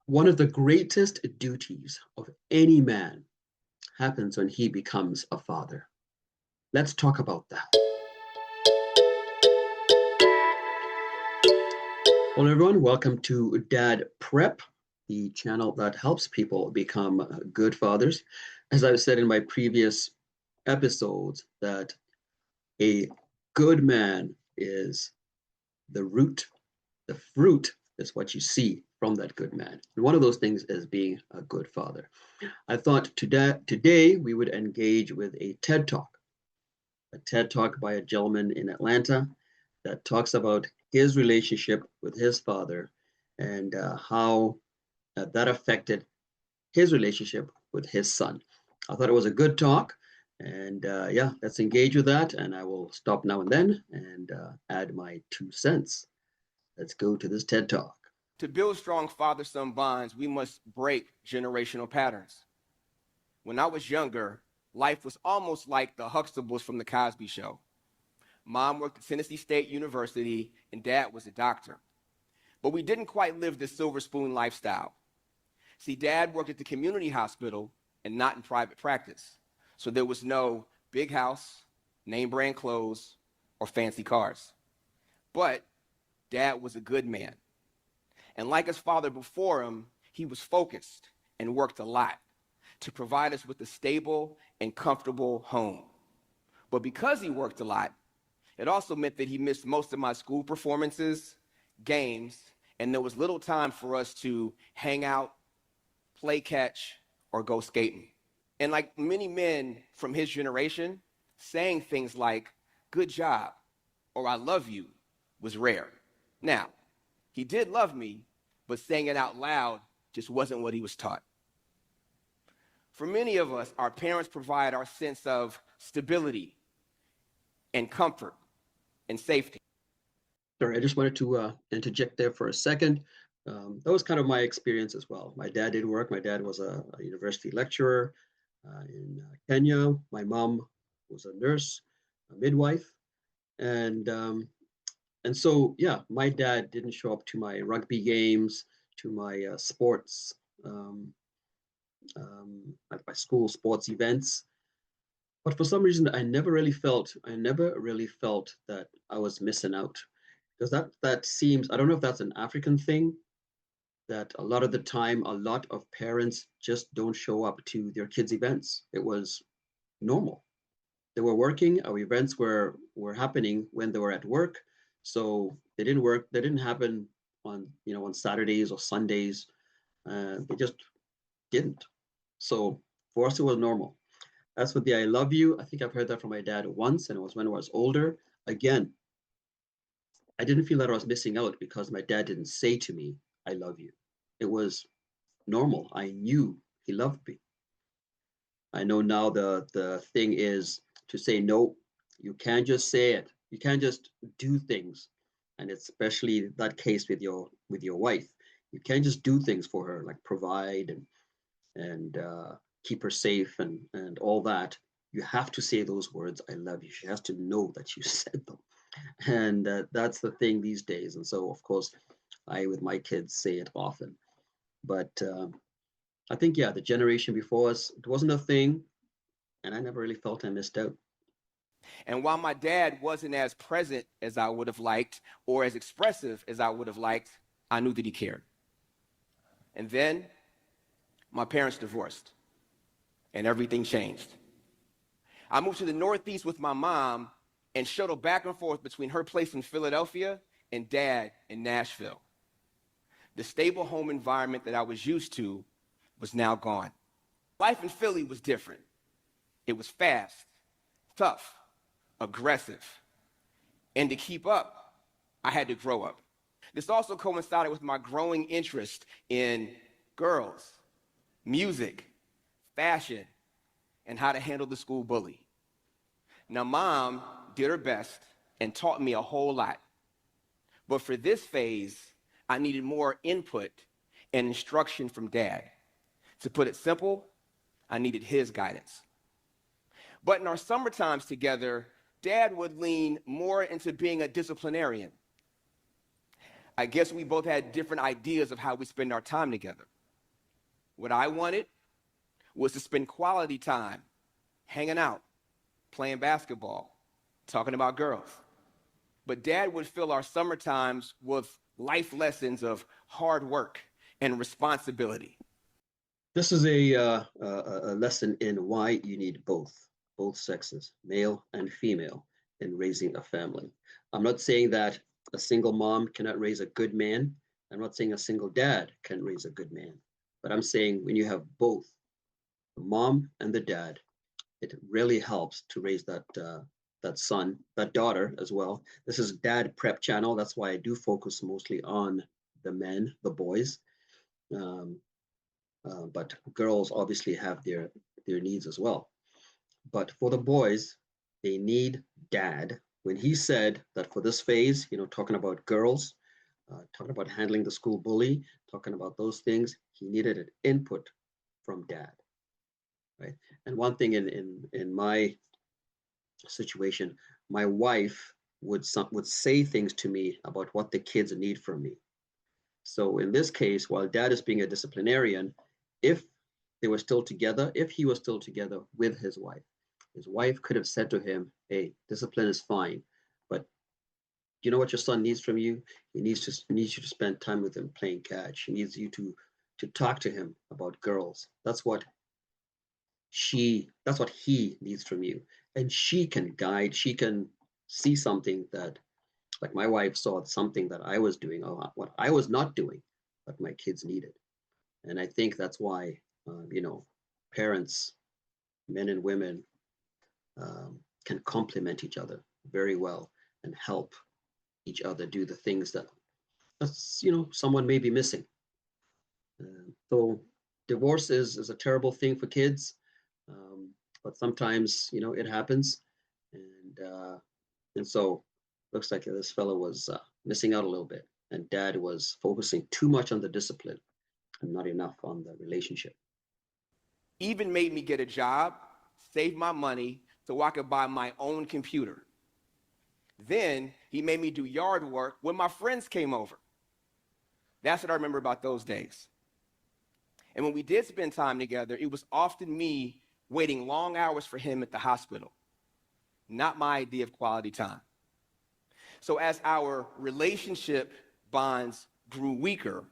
One of the greatest duties of any man happens when he becomes a father. Let's talk about that. Well, everyone, welcome to DadPrep, the channel that helps people become good fathers. As I've said in my previous episodes, that a good man is the root, the fruit is what you see from that good man. And one of those things is being a good father. I thought today we would engage with a TED Talk by a gentleman in Atlanta that talks about his relationship with his father and how that affected his relationship with his son. I thought it was a good talk. And yeah, let's engage with that. And I will stop now and then and add my 2 cents. Let's go to this TED Talk. To build strong father-son bonds, we must break generational patterns. When I was younger, life was almost like the Huxtables from The Cosby Show. Mom worked at Tennessee State University, and Dad was a doctor. But we didn't quite live the silver spoon lifestyle. See, Dad worked at the community hospital and not in private practice. So there was no big house, name brand clothes, or fancy cars. But Dad was a good man. And like his father before him, he was focused and worked a lot to provide us with a stable and comfortable home. But because he worked a lot, it also meant that he missed most of my school performances, games, and there was little time for us to hang out, play catch, or go skating. And like many men from his generation, saying things like, "Good job," or "I love you," was rare. Now, he did love me, but saying it out loud just wasn't what he was taught. For many of us, our parents provide our sense of stability and comfort and safety. Sorry, I just wanted to interject there for a second. That was kind of my experience as well. My dad did work. My dad was a university lecturer in Kenya. My mom was a nurse, a midwife, and so yeah, my dad didn't show up to my rugby games, to my sports, at my school sports events. But for some reason, I never really felt that I was missing out. Because that seems, I don't know if that's an African thing, that a lot of the time, a lot of parents just don't show up to their kids' events. It was normal. They were working, our events were happening when they were at work. So they didn't work, they didn't happen on Saturdays or Sundays. They just didn't. So for us, it was normal. As for the "I love you," I think I've heard that from my dad once, and it was when I was older. Again, I didn't feel that I was missing out because my dad didn't say to me, "I love you." It was normal. I knew he loved me. I know now the thing is to say no. You can't just say it. You can't just do things, and especially that case with your wife. You can't just do things for her like provide and keep her safe and all that. You have to say those words, "I love you." She has to know that you said them, and that's the thing these days. And so, of course, I with my kids say it often. But I think yeah, the generation before us, it wasn't a thing, and I never really felt I missed out. And while my dad wasn't as present as I would have liked or as expressive as I would have liked, I knew that he cared. And then my parents divorced, and everything changed. I moved to the Northeast with my mom and shuttled back and forth between her place in Philadelphia and Dad in Nashville. The stable home environment that I was used to was now gone. Life in Philly was different. It was fast, tough, aggressive. And to keep up, I had to grow up. This also coincided with my growing interest in girls, music, fashion, and how to handle the school bully. Now, Mom did her best and taught me a whole lot. But for this phase, I needed more input and instruction from Dad. To put it simple, I needed his guidance. But in our summer times together, Dad would lean more into being a disciplinarian. I guess we both had different ideas of how we spend our time together. What I wanted was to spend quality time hanging out, playing basketball, talking about girls. But Dad would fill our summer times with life lessons of hard work and responsibility. This is a lesson in why you need both sexes, male and female, in raising a family. I'm not saying that a single mom cannot raise a good man. I'm not saying a single dad can raise a good man. But I'm saying when you have both, the mom and the dad, it really helps to raise that son, that daughter as well. This is DadPrep channel. That's why I do focus mostly on the men, the boys. Um, but girls obviously have their needs as well. But for the boys, they need dad. When he said that for this phase, talking about girls, talking about handling the school bully, talking about those things, he needed an input from dad, right? And one thing in my situation, my wife would say things to me about what the kids need from me. So in this case, while dad is being a disciplinarian, if they were still together, if he was still together with his wife could have said to him, hey, discipline is fine, but you know what your son needs from you? He needs you to spend time with him playing catch. He needs you to talk to him about girls. That's what he needs from you. And she can guide, she can see something that, like my wife saw something that I was doing, or what I was not doing, but my kids needed. And I think that's why, parents, men and women, can complement each other very well and help each other do the things that's someone may be missing. So divorce is a terrible thing for kids, but sometimes it happens, and so looks like this fellow was missing out a little bit, and dad was focusing too much on the discipline and not enough on the relationship. Even made me get a job, save my money so I could buy my own computer. Then he made me do yard work when my friends came over. That's what I remember about those days. And when we did spend time together, it was often me waiting long hours for him at the hospital. Not my idea of quality time. So as our relationship bonds grew weaker,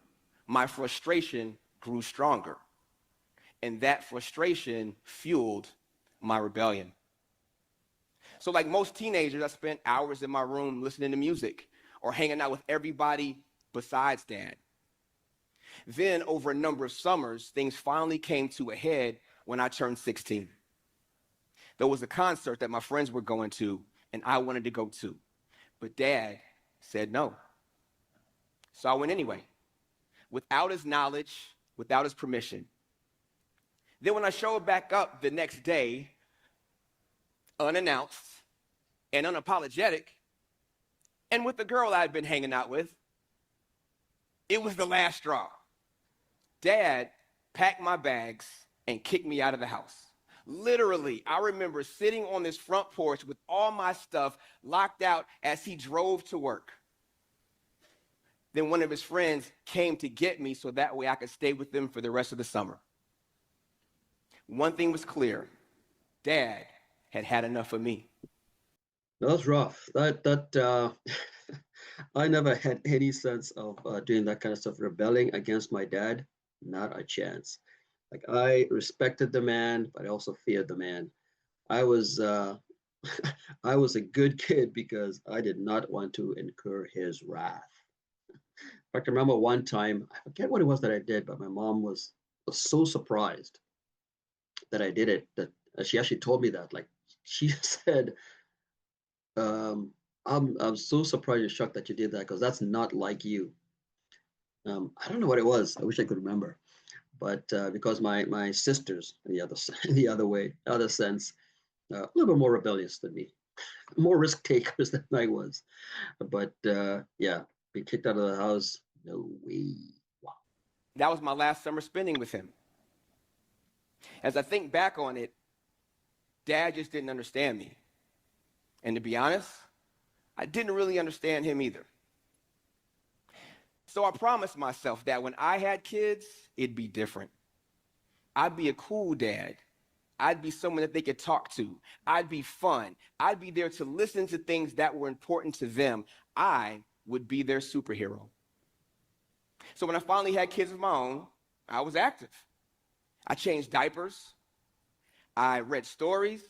my frustration grew stronger. And that frustration fueled my rebellion. So like most teenagers, I spent hours in my room listening to music or hanging out with everybody besides Dad. Then over a number of summers, things finally came to a head when I turned 16. There was a concert that my friends were going to, and I wanted to go too. But Dad said no. So I went anyway, without his knowledge, without his permission. Then when I showed back up the next day, unannounced and unapologetic, and with the girl I'd been hanging out with, it was the last straw. Dad packed my bags and kicked me out of the house. Literally, I remember sitting on this front porch with all my stuff locked out as he drove to work. Then one of his friends came to get me so that way I could stay with them for the rest of the summer. One thing was clear. Dad had had enough of me. That's rough. That I never had any sense of doing that kind of stuff, rebelling against my dad. Not a chance. Like, I respected the man, but I also feared the man. I was I was a good kid because I did not want to incur his wrath. In fact, I remember one time, I forget what it was that I did, but my mom was so surprised that I did it that she actually told me that. Like, she said, I'm so surprised and shocked that you did that because that's not like you. I don't know what it was. I wish I could remember, but because my sisters, in the other other sense, a little bit more rebellious than me, more risk takers than I was. But yeah, be kicked out of the house, no way. Wow. That was my last summer spending with him. As I think back on it, Dad just didn't understand me. And to be honest, I didn't really understand him either. So I promised myself that when I had kids, it'd be different. I'd be a cool dad. I'd be someone that they could talk to. I'd be fun. I'd be there to listen to things that were important to them. I would be their superhero. So when I finally had kids of my own, I was active. I changed diapers. I read stories,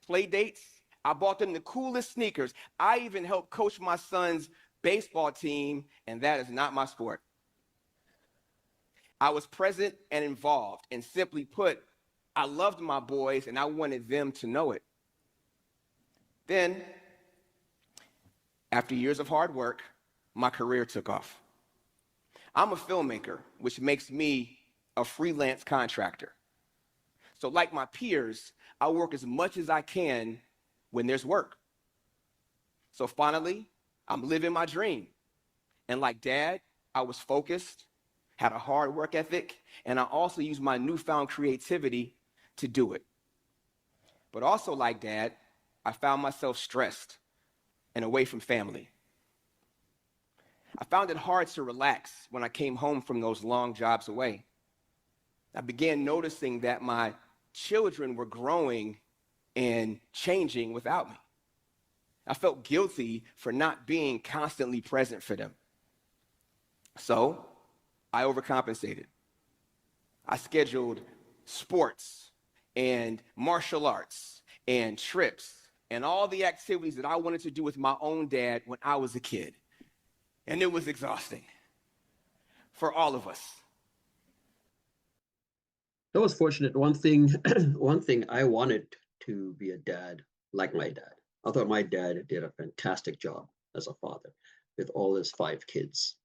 play dates. I bought them the coolest sneakers. I even helped coach my son's baseball team, and that is not my sport. I was present and involved, and simply put, I loved my boys and I wanted them to know it. Then, after years of hard work, my career took off. I'm a filmmaker, which makes me a freelance contractor. So like my peers, I work as much as I can when there's work. So finally, I'm living my dream. And like Dad, I was focused, had a hard work ethic, and I also used my newfound creativity to do it. But also like Dad, I found myself stressed and away from family. I found it hard to relax when I came home from those long jobs away. I began noticing that my children were growing and changing without me. I felt guilty for not being constantly present for them. So I overcompensated. I scheduled sports and martial arts and trips and all the activities that I wanted to do with my own dad when I was a kid. And it was exhausting for all of us. That was fortunate. One thing, one thing I wanted to be a dad like my dad. I thought my dad did a fantastic job as a father with all his 5 kids.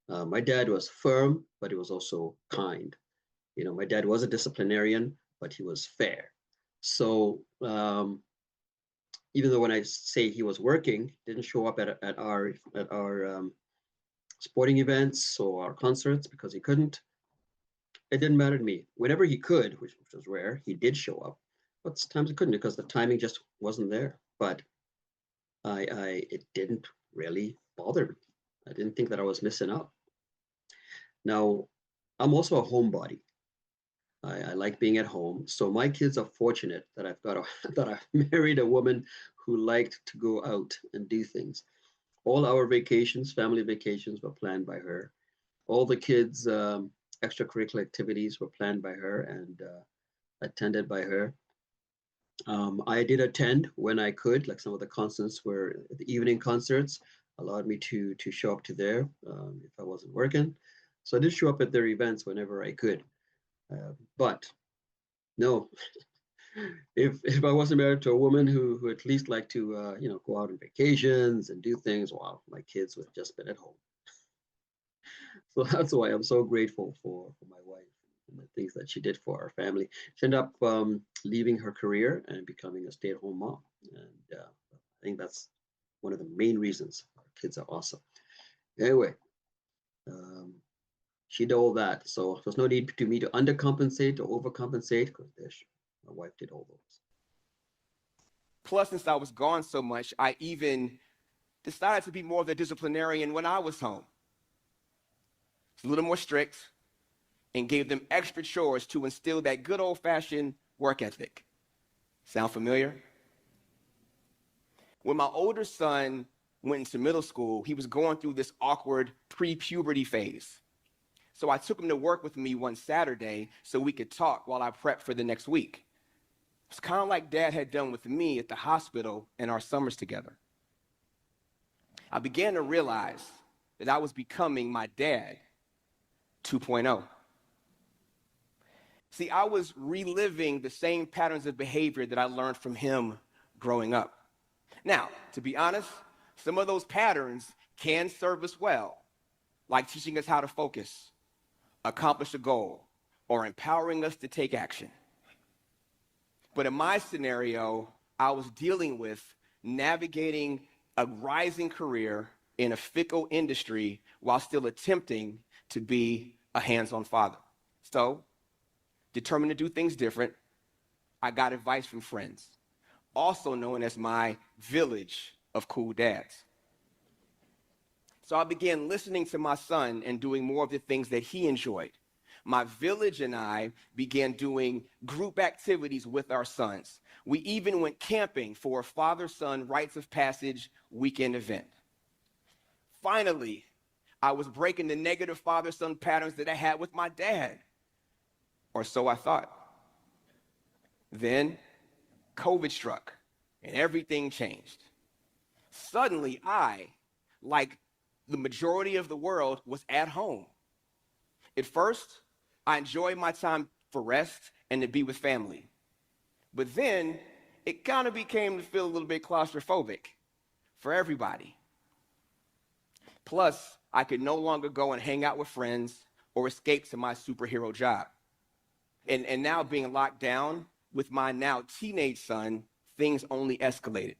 My dad was firm, but he was also kind. You know, my dad was a disciplinarian, but he was fair. So even though when I say he was working, didn't show up at our sporting events or our concerts because he couldn't, it didn't matter to me. Whenever he could, which was rare, he did show up. But sometimes he couldn't because the timing just wasn't there. But it didn't really bother me. I didn't think that I was missing out. Now, I'm also a homebody. I like being at home. So my kids are fortunate that that I married a woman who liked to go out and do things. All our vacations, family vacations, were planned by her. All the kids' extracurricular activities were planned by her and attended by her. I did attend when I could, like some of the concerts were the evening concerts allowed me to show up to there if I wasn't working. So I did show up at their events whenever I could. But no, if I wasn't married to a woman who at least liked to go out on vacations and do things, well, my kids would have just been at home. So that's why I'm so grateful for my wife and the things that she did for our family. She ended up leaving her career and becoming a stay-at-home mom, and I think that's one of the main reasons our kids are awesome. Anyway, um, she did all that, so there's no need to me to undercompensate or overcompensate because my wife did all those. Plus, since I was gone so much, I even decided to be more of the disciplinarian when I was home. It's a little more strict and gave them extra chores to instill that good old-fashioned work ethic. Sound familiar? When my older son went into middle school, he was going through this awkward pre-puberty phase. So I took him to work with me one Saturday so we could talk while I prepped for the next week. It's kind of like Dad had done with me at the hospital in our summers together. I began to realize that I was becoming my dad 2.0. See, I was reliving the same patterns of behavior that I learned from him growing up. Now, to be honest, some of those patterns can serve us well, like teaching us how to focus, accomplish a goal, or empowering us to take action. But in my scenario, I was dealing with navigating a rising career in a fickle industry while still attempting to be a hands-on father. So, determined to do things different, I got advice from friends, also known as my village of cool dads. So I began listening to my son and doing more of the things that he enjoyed. My village and I began doing group activities with our sons. We even went camping for a father-son rites of passage weekend event. Finally, I was breaking the negative father-son patterns that I had with my dad, or so I thought. Then COVID struck and everything changed. Suddenly, I, like the majority of the world, was at home. At first, I enjoyed my time for rest and to be with family. But then it kind of became to feel a little bit claustrophobic for everybody. Plus, I could no longer go and hang out with friends or escape to my superhero job. And now being locked down with my now teenage son, things only escalated.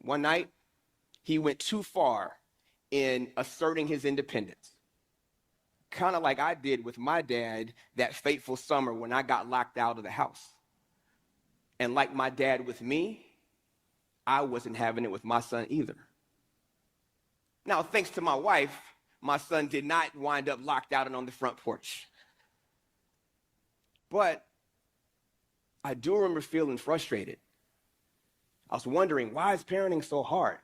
One night, he went too far in asserting his independence. Kind of like I did with my dad that fateful summer when I got locked out of the house. And like my dad with me, I wasn't having it with my son either. Now, thanks to my wife, my son did not wind up locked out and on the front porch. But I do remember feeling frustrated. I was wondering, why is parenting so hard?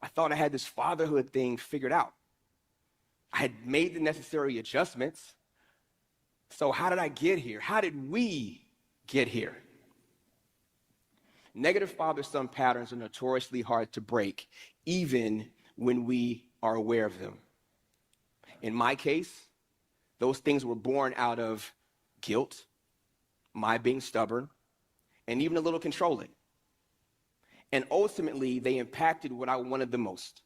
I thought I had this fatherhood thing figured out. I had made the necessary adjustments. So how did I get here? How did we get here? Negative father-son patterns are notoriously hard to break, even when we are aware of them. In my case, those things were born out of guilt, my being stubborn, and even a little controlling. And ultimately, they impacted what I wanted the most,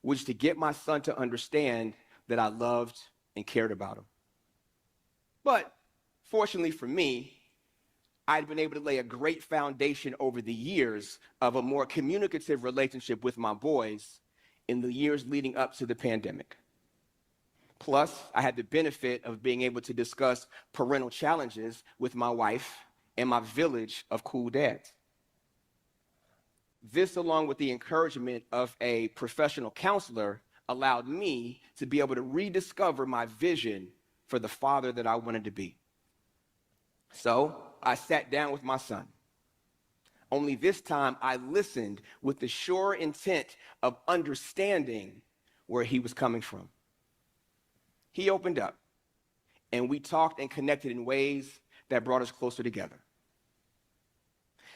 which is to get my son to understand that I loved and cared about him. But fortunately for me, I'd been able to lay a great foundation over the years of a more communicative relationship with my boys in the years leading up to the pandemic. Plus, I had the benefit of being able to discuss parental challenges with my wife and my village of cool dads. This, along with the encouragement of a professional counselor, allowed me to be able to rediscover my vision for the father that I wanted to be. So I sat down with my son. Only this time I listened with the sure intent of understanding where he was coming from. He opened up, and we talked and connected in ways that brought us closer together.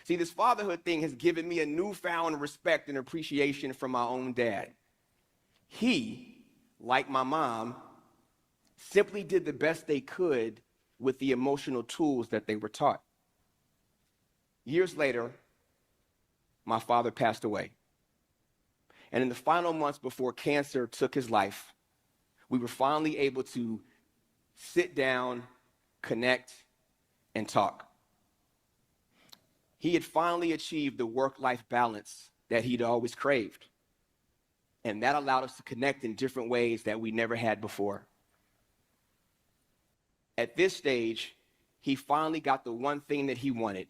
See, this fatherhood thing has given me a newfound respect and appreciation for my own dad. He, like my mom, simply did the best they could with the emotional tools that they were taught. Years later, my father passed away. And in the final months before cancer took his life, we were finally able to sit down, connect, and talk. He had finally achieved the work-life balance that he'd always craved. And that allowed us to connect in different ways that we never had before. At this stage, he finally got the one thing that he wanted,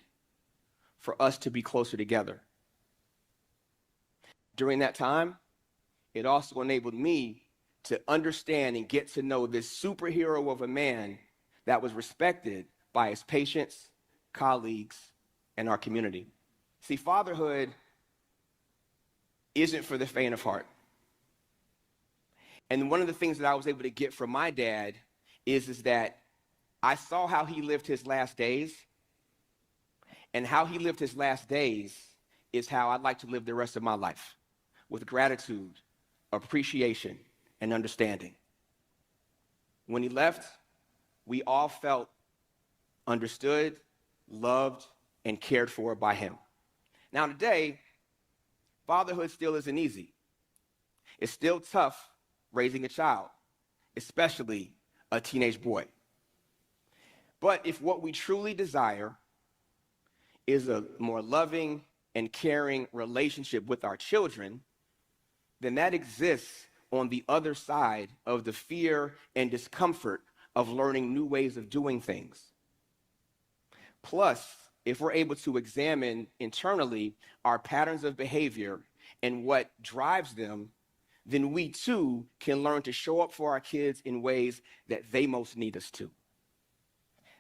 for us to be closer together. During that time, it also enabled me to understand and get to know this superhero of a man that was respected by his patients, colleagues, and our community. See, fatherhood isn't for the faint of heart. And one of the things that I was able to get from my dad is that I saw how he lived his last days, and how he lived his last days is how I'd like to live the rest of my life, with gratitude, appreciation, and understanding. When he left, we all felt understood, loved, and cared for by him. Now today, fatherhood still isn't easy. It's still tough raising a child, especially a teenage boy. But if what we truly desire is a more loving and caring relationship with our children, then that exists on the other side of the fear and discomfort of learning new ways of doing things. Plus, if we're able to examine internally our patterns of behavior and what drives them, then we too can learn to show up for our kids in ways that they most need us to.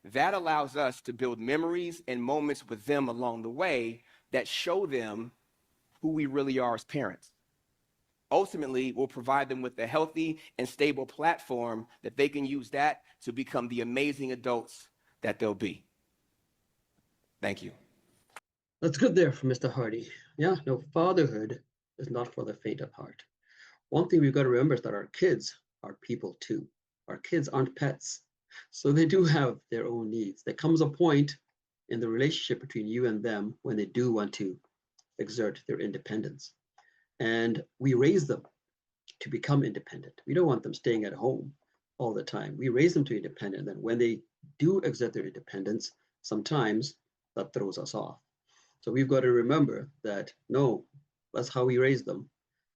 That allows us to build memories and moments with them along the way that show them who we really are as parents. Ultimately, we'll provide them with a healthy and stable platform that they can use that to become the amazing adults that they'll be. Thank you. That's good there from Mr. Hardy. Yeah, no, fatherhood is not for the faint of heart. One thing we've got to remember is that our kids are people too. Our kids aren't pets. So they do have their own needs. There comes a point in the relationship between you and them when they do want to exert their independence. And we raise them to become independent. We don't want them staying at home all the time. We raise them to independent. And when they do exert their independence, sometimes that throws us off. So we've got to remember that no, that's how we raise them.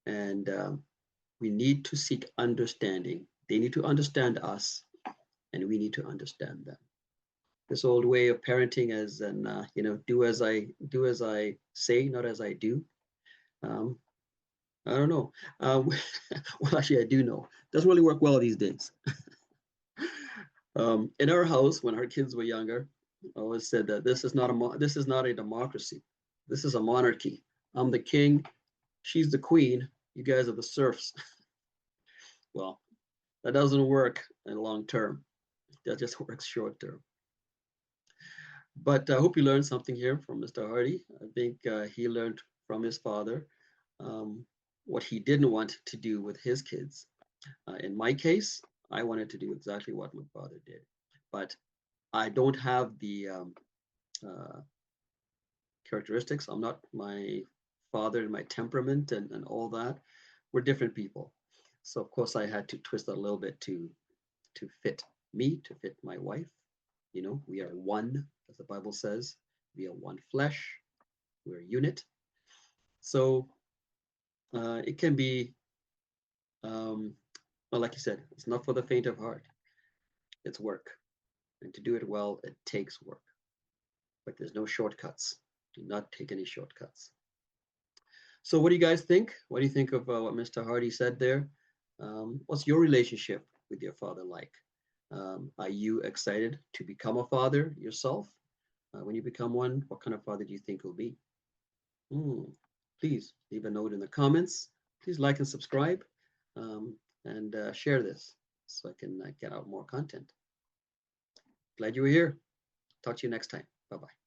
And we need to seek understanding. They need to understand us, and we need to understand them. This old way of parenting as an do as I say, not as I do. Um, I don't know. Well, actually, I do know. Doesn't really work well these days. In our house, when our kids were younger, I always said that this is not a democracy. This is a monarchy. I'm the king. She's the queen. You guys are the serfs. Well, that doesn't work in long term. That just works short term. But I hope you learned something here from Mr. Hardy. I think he learned from his father what he didn't want to do with his kids. In my case, I wanted to do exactly what my father did, but I don't have the characteristics. I'm not my father and my temperament and all that. We're different people. So of course I had to twist that a little bit to fit me, to fit my wife. You know, we are one, as the Bible says. We are one flesh. We're a unit. So it can be, well, like you said, it's not for the faint of heart. It's work. And to do it well, it takes work. But there's no shortcuts. Do not take any shortcuts. So what do you guys think? What do you think of what Mr. Hardy said there? What's your relationship with your father like? Are you excited to become a father yourself? When you become one, what kind of father do you think you'll be? Please leave a note in the comments. Please like and subscribe and share this so I can get out more content. Glad you were here. Talk to you next time. Bye-bye.